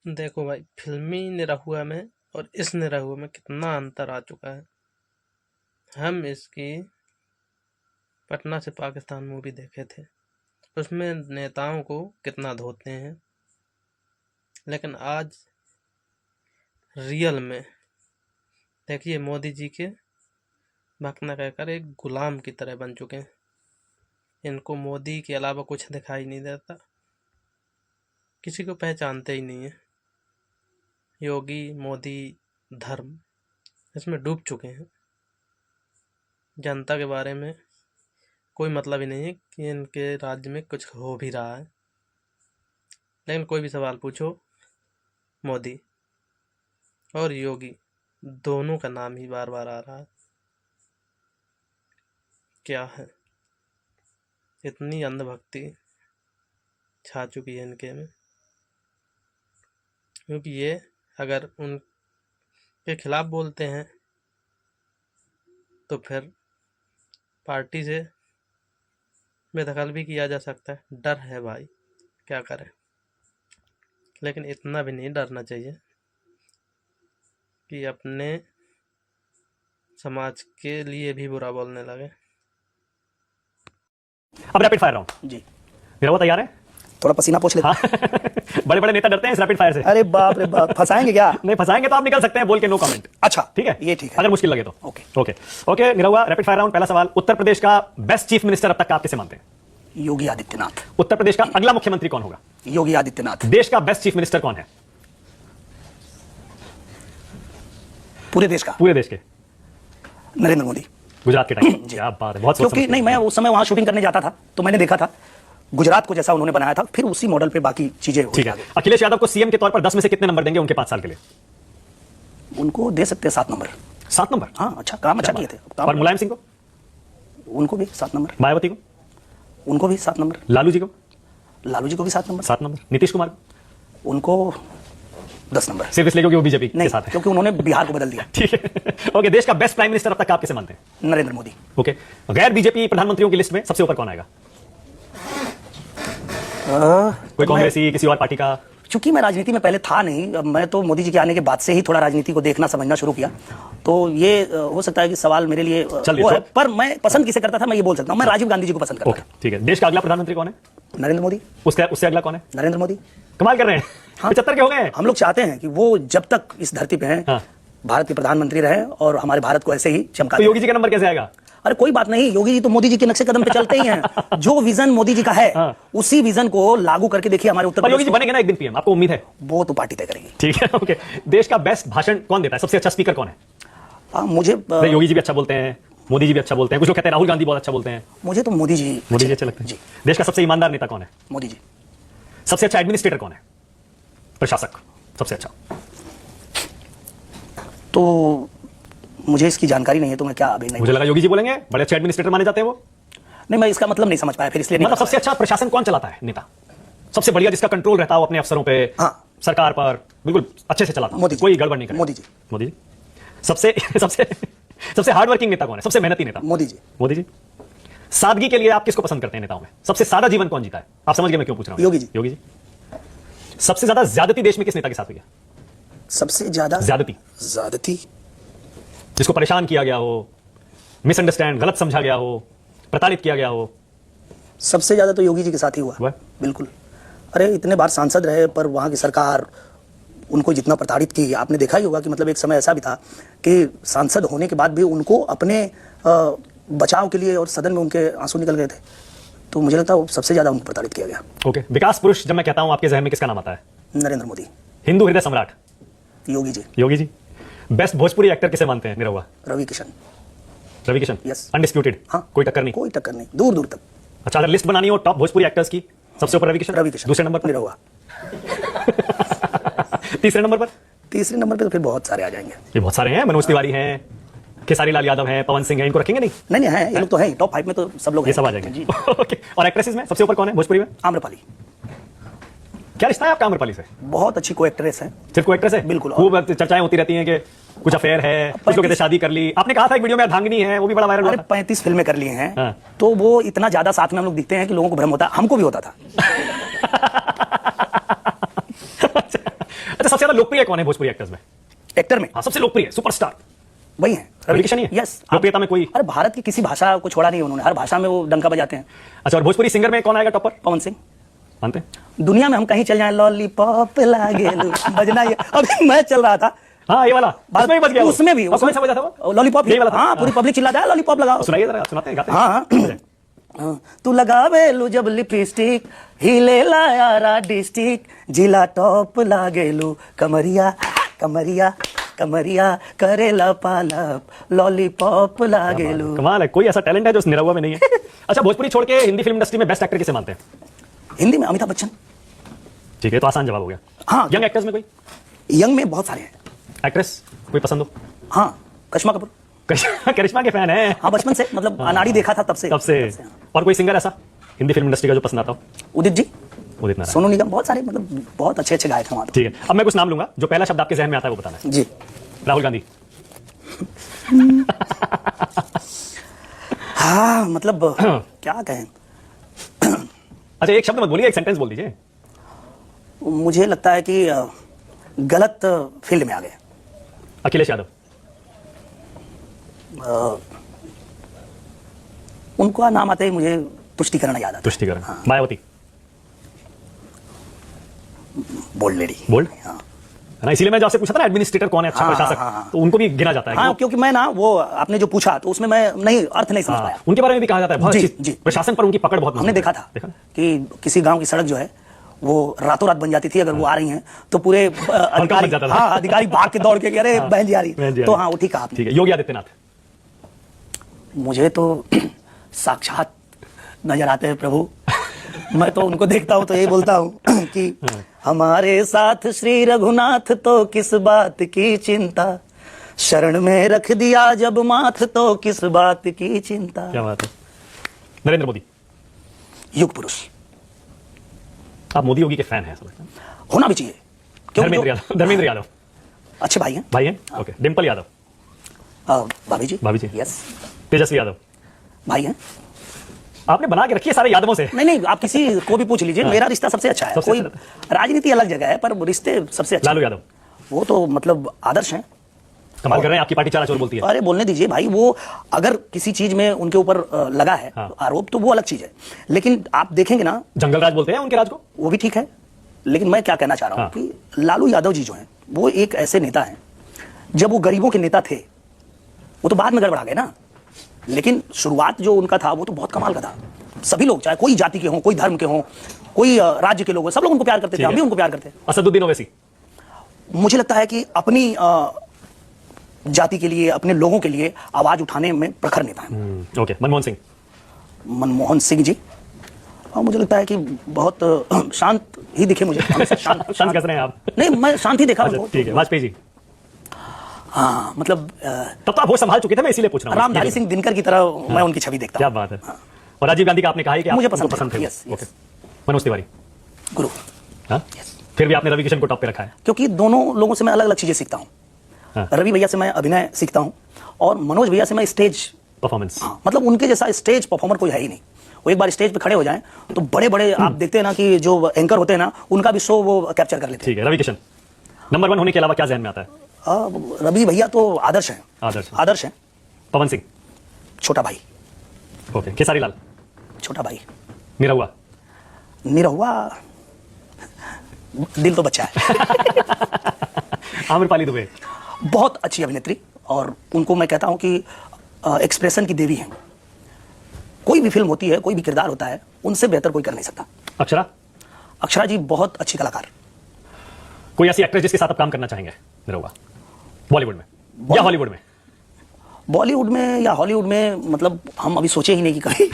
देखो भाई, फिल्मी निरहुआ में और इस निरहुआ में कितना अंतर आ चुका है। हम इसकी पटना से पाकिस्तान मूवी देखे थे, उसमें नेताओं को कितना धोते हैं, लेकिन आज रियल में देखिए मोदी जी के भक्त न कहकर एक गुलाम की तरह बन चुके हैं। इनको मोदी के अलावा कुछ दिखाई नहीं देता, किसी को पहचानते ही नहीं है। योगी मोदी धर्म इसमें डूब चुके हैं। जनता के बारे में कोई मतलब ही नहीं है कि इनके राज्य में कुछ हो भी रहा है। लेकिन कोई भी सवाल पूछो, मोदी और योगी दोनों का नाम ही बार बार आ रहा है। क्या है, इतनी अंधभक्ति छा चुकी है इनके में, क्योंकि ये अगर उनके खिलाफ बोलते हैं तो फिर पार्टी से बेदखल भी किया जा सकता है। डर है भाई, क्या करें। लेकिन इतना भी नहीं डरना चाहिए कि अपने समाज के लिए भी बुरा बोलने लगे। अब रैपिड फायर राउंड जी, मेरा वो तैयार है। थोड़ा पसीना पोंछ लेते हाँ। बड़े बड़े नेता डरते हैं इस रैपिड फायर से। अरे बाप रे बाप, फंसाएंगे क्या? नहीं फंसाएंगे तो आप निकल सकते हैं बोल के नो कमेंट। अच्छा ठीक है, ये ठीक है। अगर मुश्किल लगे तो। Okay okay okay Nirahua, rapid fire round. पहला सवाल, उत्तर प्रदेश का बेस्ट चीफ मिनिस्टर अब तक का आप किसे मानते हैं? योगी आदित्यनाथ। उत्तर प्रदेश का अगला मुख्यमंत्री कौन होगा? योगी आदित्यनाथ। देश का बेस्ट चीफ मिनिस्टर कौन है? पूरे देश का? पूरे देश के? नरेंद्र मोदी। गुजरात के टाइम? क्या बात है, बहुत सोच क्योंकि नहीं, मैं उस समय वहां शूटिंग करने जाता था तो मैंने देखा था गुजरात को जैसा उन्होंने बनाया था, फिर उसी मॉडल पे बाकी चीजें ठीक है। अखिलेश यादव को सीएम के तौर पर 10 में से कितने नंबर देंगे उनके 5 साल के लिए? उनको दे सकते हैं 7 नंबर। 7 नंबर? हाँ, अच्छा काम अच्छा किए थे। और मुलायम सिंह को? उनको भी 7 नंबर। मायावती को? उनको भी 7 नंबर। लालू जी को? लालू जी को भी 7 नंबर। 7 नंबर। नीतीश कुमार को? उनको 10 नंबर। सिर्फ इसलिए क्योंकि वो बीजेपी के नहीं, साथ है? क्योंकि उन्होंने बिहार को बदल दिया। ठीक है। ओके, देश का बेस्ट प्राइम मिनिस्टर अब तक आप किसे मानते हैं? नरेंद्र मोदी। ओके, गैर बीजेपी प्रधानमंत्रियों की लिस्ट में सबसे ऊपर कौन आएगा? कोई कांग्रेसी, किसी और पार्टी का? चूंकि मैं राजनीति में पहले था नहीं, अब मैं तो मोदी जी के आने के बाद से ही थोड़ा राजनीति को देखना समझना शुरू किया, तो ये हो सकता है कि सवाल मेरे लिए वो है, पर मैं पसंद किसे करता था मैं ये बोल सकता हूं, मैं राजीव गांधी जी को पसंद करता था। ठीक है। देश का अगला प्रधानमंत्री कौन है? नरेंद्र मोदी। उससे अगला कौन है? नरेंद्र मोदी। कमाल कर रहे हैं। हाँ। 75 के हो गए। हम लोग चाहते हैं कि वो जब तक इस धरती पे हैं, हाँ। भारत के प्रधानमंत्री रहे और हमारे भारत को ऐसे ही चमका। तो योगी जी का नंबर कैसे आएगा? अरे कोई बात नहीं, योगी जी तो मोदी जी के नक्शे कदम पे चलते ही हैं। जो विजन मोदी जी का है, हाँ। उसी विजन को लागू करके देखिए हमारे उत्तर योगी प्रदेश जी बनेंगे ना एक दिन पीएम, आपको उम्मीद है? वो तो पार्टी तय करेगी। ठीक है। ओके, देश का बेस्ट भाषण कौन देता है? सबसे अच्छा स्पीकर कौन है? मुझे योगी जी भी अच्छा बोलते हैं, मोदी जी भी अच्छा बोलते हैं, कुछ लोग कहते हैं राहुल गांधी बहुत अच्छा बोलते हैं। मुझे तो मोदी जी अच्छे लगते हैं जी। देश का सबसे ईमानदार नेता कौन है? मोदी जी। सबसे अच्छा एडमिनिस्ट्रेटर कौन है? प्रशासक सबसे अच्छा? तो मुझे इसकी जानकारी नहीं है, तो मैं क्या अभी नहीं। मुझे लगा योगी जी बोलेंगे, बड़े अच्छे एडमिनिस्ट्रेटर माने जाते हैं वो। नहीं, मैं इसका मतलब नहीं समझ पाया, फिर इसलिए नहीं। मतलब सबसे अच्छा प्रशासन कौन चलाता है नेता? सबसे बढ़िया जिसका कंट्रोल रहता हो अपने अफसरों पे, हाँ। सरकार पर बिल्कुल अच्छे से चलाता, मोदी जी। कोई गड़बड़ नहीं करे। मोदी जी। मोदी जी। सबसे सबसे सबसे हार्ड वर्किंग नेता कौन है? सबसे मेहनती नेता? मोदी जी। मोदी जी। सादगी के लिए आप किसको पसंद करते हैं नेताओं में? सबसे सादा जीवन कौन जीता है? आप समझ गए मैं क्यों पूछ रहा हूं? योगी जी। योगी जी। सबसे ज्यादा ज्यादती देश में किस नेता के साथ हुई है? सबसे ज्यादा ज्यादती जिसको परेशान किया गया हो, मिसअंडरस्टैंड, गलत समझा गया हो, प्रताड़ित किया गया हो? सबसे ज्यादा तो योगी जी के साथ ही हुआ। बिल्कुल। अरे इतने बार सांसद रहे, पर वहां की सरकार उनको जितना प्रताड़ित की, आपने देखा ही होगा कि मतलब एक समय ऐसा भी था कि सांसद होने के बाद भी उनको अपने बचाव के लिए और सदन में उनके आंसू निकल गए थे, तो मुझे लगता है सबसे ज्यादा उनको प्रताड़ित किया गया। ओके, विकास पुरुष जब मैं कहता हूं आपके जहन में किसका नाम आता है? नरेंद्र मोदी। हिंदू हृदय सम्राट? योगी जी। योगी जी। बेस्ट भोजपुरी एक्टर किसे मानते हैं निरहुआ? रवि किशन। रवि किशन? यस। अनडिस्प्यूटेड? हाँ। कोई टक्कर नहीं? कोई टक्कर नहीं, दूर दूर तक। अच्छा, अगर लिस्ट बनानी हो टॉप भोजपुरी एक्टर्स की, सबसे ऊपर रवि किशन? रवि किशन। दूसरे नंबर पर निरहुआ। तीसरे नंबर पर? तीसरे नंबर पे तो फिर बहुत सारे आ जाएंगे। ये बहुत सारे हैं, मनोज तिवारी हैं, खेसारी लाल यादव हैं, पवन सिंह हैं, इनको रखेंगे नहीं? नहीं है, ये लोग तो हैं, टॉप 5 में तो सब लोग ये सब आ जाएंगे। ओके, और एक्ट्रेसेस में सबसे ऊपर कौन है भोजपुरी में? आम्रपाली। क्या रिश्ता है आपका आम्रपाली से? बहुत अच्छी को एक्ट्रेस है। सिर्फ को एक्ट्रेस है? बिल्कुल। खूब चर्चाएं होती रहती हैं कि कुछ अफेयर है, कुछ लोग कहते हैं शादी कर ली। आपने कहा था एक वीडियो में अर्धांगिनी है, वो भी बड़ा वायरल हुआ था। 35 फिल्में कर लिए हैं। हाँ। तो वो इतना ज्यादा साथ में हम लोग दिखते हैं कि लोगों को भ्रम होता है, हमको भी होता था। अच्छा, सबसे ज्यादा लोकप्रिय कौन है भोजपुरी एक्टर्स में? एक्टर में हाँ, सबसे लोकप्रिय सुपरस्टार वही है रवि किशन ही है? यस। लोकप्रियता में कोई? अरे भारत की किसी भाषा को छोड़ा नहीं उन्होंने, हर भाषा में वो डंका बजाते हैं। अच्छा, और भोजपुरी सिंगर में कौन आएगा टॉपर? पवन सिंह। मानते हैं? दुनिया में हम कहीं चल जाए लॉलीपॉप लागे बजना ये अभी मैं चल रहा था। हाँ, ये वाला उसमें भी बज गया वो। उसमें भी और कौन सा बजा था वो? लॉलीपॉप यही वाला था? हाँ, पूरी पब्लिक चिल्लाता है लॉलीपॉप लगाओ। सुनाइए जरा, सुनाते हैं, गाते हैं। हाँ हाँ। तू लगावे लू जब लिपस्टिक हिले लाया डिस्ट्रिक्ट जिला टॉप लागेलू कमरिया कमरिया कमरिया करेला पालप लॉलीपॉप लागेलू। कमाल है, कोई ऐसा टैलेंट है जो निरहुआ में नहीं है। अच्छा, भोजपुरी छोड़ के हिंदी फिल्म इंडस्ट्री में बेस्ट एक्टर किसे मानते हैं? हिंदी में अमिताभ बच्चन। ठीक है, तो आसान जवाब हो गया। हाँ। यंग एक्टर्स में कोई? यंग में बहुत सारे हैं। एक्ट्रेस कोई पसंद हो? हाँ, करिश्मा कपूर। करिश्मा के फैन है? हाँ, बचपन से मतलब अनाड़ी देखा था तब से। और कोई सिंगर ऐसा हिंदी फिल्म इंडस्ट्री का जो पसंद आता हो? उदित जी, उदित नारायण। सोनू निगम, बहुत सारे मतलब बहुत अच्छे अच्छे गायक हैं वहाँ पे। ठीक है, अब मैं कुछ नाम लूंगा, जो पहला शब्द आपके जहन में आता है वो बताना है। जी। राहुल गांधी। हाँ मतलब क्या कहें। अच्छा, एक शब्द मत बोलिए, एक सेंटेंस बोल दीजिए। मुझे लगता है कि गलत फील्ड में आ गए। अखिलेश यादव। उनका नाम आते ही मुझे तुष्टिकरण याद आता है। तुष्टिकरण। हाँ। मायावती। Bold lady. बोल्ड। हाँ। है ना, इसीलिए मैं जो आपसे पूछा था ना एडमिनिस्ट्रेटर कौन है, अच्छा हाँ, प्रशासक, हाँ, हाँ। तो उनको भी गिना जाता है। हाँ, क्योंकि मैं ना वो आपने जो पूछा तो उसमें मैं नहीं अर्थ नहीं समझ पाया। उनके बारे में भी कहा जाता है बहुत जी, अच्छी जी। प्रशासन पर उनकी पकड़ बहुत हमने मजबूत देखा है। था कि किसी गांव की सड़क जो है वो रातों रात बन जाती थी, अगर वो आ रही हैं तो पूरे अधिकारी, बन जाता था। हाँ, अधिकारी भाग के दौड़ के अरे बहन जी आ रही बहन जी है। आ तो रही। हाँ, वो ठीक है आपने। ठीक है, योगी आदित्यनाथ। मुझे तो साक्षात नजर आते हैं प्रभु। मैं तो उनको देखता हूं तो यही बोलता हूं कि हमारे साथ श्री रघुनाथ तो किस बात की चिंता, शरण में रख दिया जब माथ तो किस बात की चिंता। क्या बात है। नरेंद्र मोदी। युग पुरुष। आप मोदी योगी के फैन हैं समझते हैं? होना भी चाहिए क्योंकि धर्मेंद्र यादव। धर्मेंद्र यादव अच्छे भाई हैं। भाई हैं? ओके। डिम्पल यादव। भाभी जी। भाभी जी। यस, तेजस्वी यादव। भाई हैं। आपने बना के रखी है सारे यादवों से। नहीं नहीं, आप किसी को भी पूछ लीजिए, मेरा रिश्ता सबसे अच्छा है। सबसे कोई अच्छा राजनीति अलग जगह है पर रिश्ते सबसे अच्छे। लालू यादव। वो तो मतलब आदर्श हैं। कमाल कर रहे हैं, आपकी पार्टी चारा चोर बोलती है। अरे बोलने दीजिए भाई, वो अगर किसी चीज में उनके ऊपर लगा है हाँ। तो आरोप, तो वो अलग चीज है। लेकिन आप देखेंगे ना, जंगल राज बोलते हैं उनके राज को। वो भी ठीक है। लेकिन मैं क्या कहना चाह रहा हूं हाँ। कि लालू यादव जी जो हैं वो एक ऐसे नेता हैं, जब वो गरीबों के नेता थे वो तो बाद में गड़बड़ा गए ना, लेकिन शुरुआत जो उनका था वो तो बहुत कमाल का था। सभी लोग, चाहे कोई जाति के हों, कोई धर्म के हों, कोई राज्य के लोग हों, सब लोग उनको प्यार करते थे, हम भी उनको प्यार करते हैं। असदुद्दीन ओवैसी। मुझे लगता है कि अपनी जाति के लिए, अपने लोगों के लिए आवाज उठाने में प्रखर नेता हैं। ओके। मनमोहन सिंह। मनमोहन सिंह जी, और मुझे लगता है कि बहुत शांत ही दिखे मुझे। हमेशा शांत शांत कैसे हैं आप? नहीं, मैं शांत ही देखा। अच्छा, ठीक है। वाजपेयी जी। हाँ मतलब तब तो आप वो संभाल चुके थे, मैं इसीलिए पूछ रहा हूँ। रामधारी सिंह दिनकर की तरह मैं उनकी छवि देखता क्या हूँ। बात है। और राजीव गांधी का आपने कहा है कि मुझे आपको पसंद थे। थे। Yes, okay. मनोज तिवारी। गुरु। हाँ? यस। फिर भी आपने रवि किशन को टॉप पे रखा है। क्योंकि दोनों लोगों से मैं अलग अलग चीजें सीखता हूँ। हाँ। रवि भैया से मैं अभिनय सीखता हूँ और मनोज भैया से मैं स्टेज परफॉर्मेंस। मतलब उनके जैसा स्टेज परफॉर्मर कोई है ही नहीं। वो एक बार स्टेज पे खड़े हो जाएं तो बड़े बड़े आप देखते हैं ना कि जो एंकर होते हैं ना, उनका भी शो वो कैप्चर कर लेते हैं। ठीक है। रवि किशन नंबर 1 होने के अलावा क्या जहन में आता है? रवि भैया तो आदर्श हैं। आदर्श हैं। पवन सिंह। छोटा भाई। ओके। खेसारी लाल। छोटा भाई। निरहुआ। निरहुआ दिल तो बच्चा है। आम्रपाली दुबे। बहुत अच्छी अभिनेत्री, और उनको मैं कहता हूं कि एक्सप्रेशन की देवी हैं। कोई भी फिल्म होती है, कोई भी किरदार होता है, उनसे बेहतर कोई कर नहीं सकता। अक्षरा। अक्षरा जी बहुत अच्छी कलाकार। कोई ऐसी एक्ट्रेस जिसके साथ आप काम करना चाहेंगे? निरहुआ। बॉलीवुड में या हॉलीवुड में? बॉलीवुड में या हॉलीवुड में मतलब हम अभी सोचे ही नहीं कि कहीं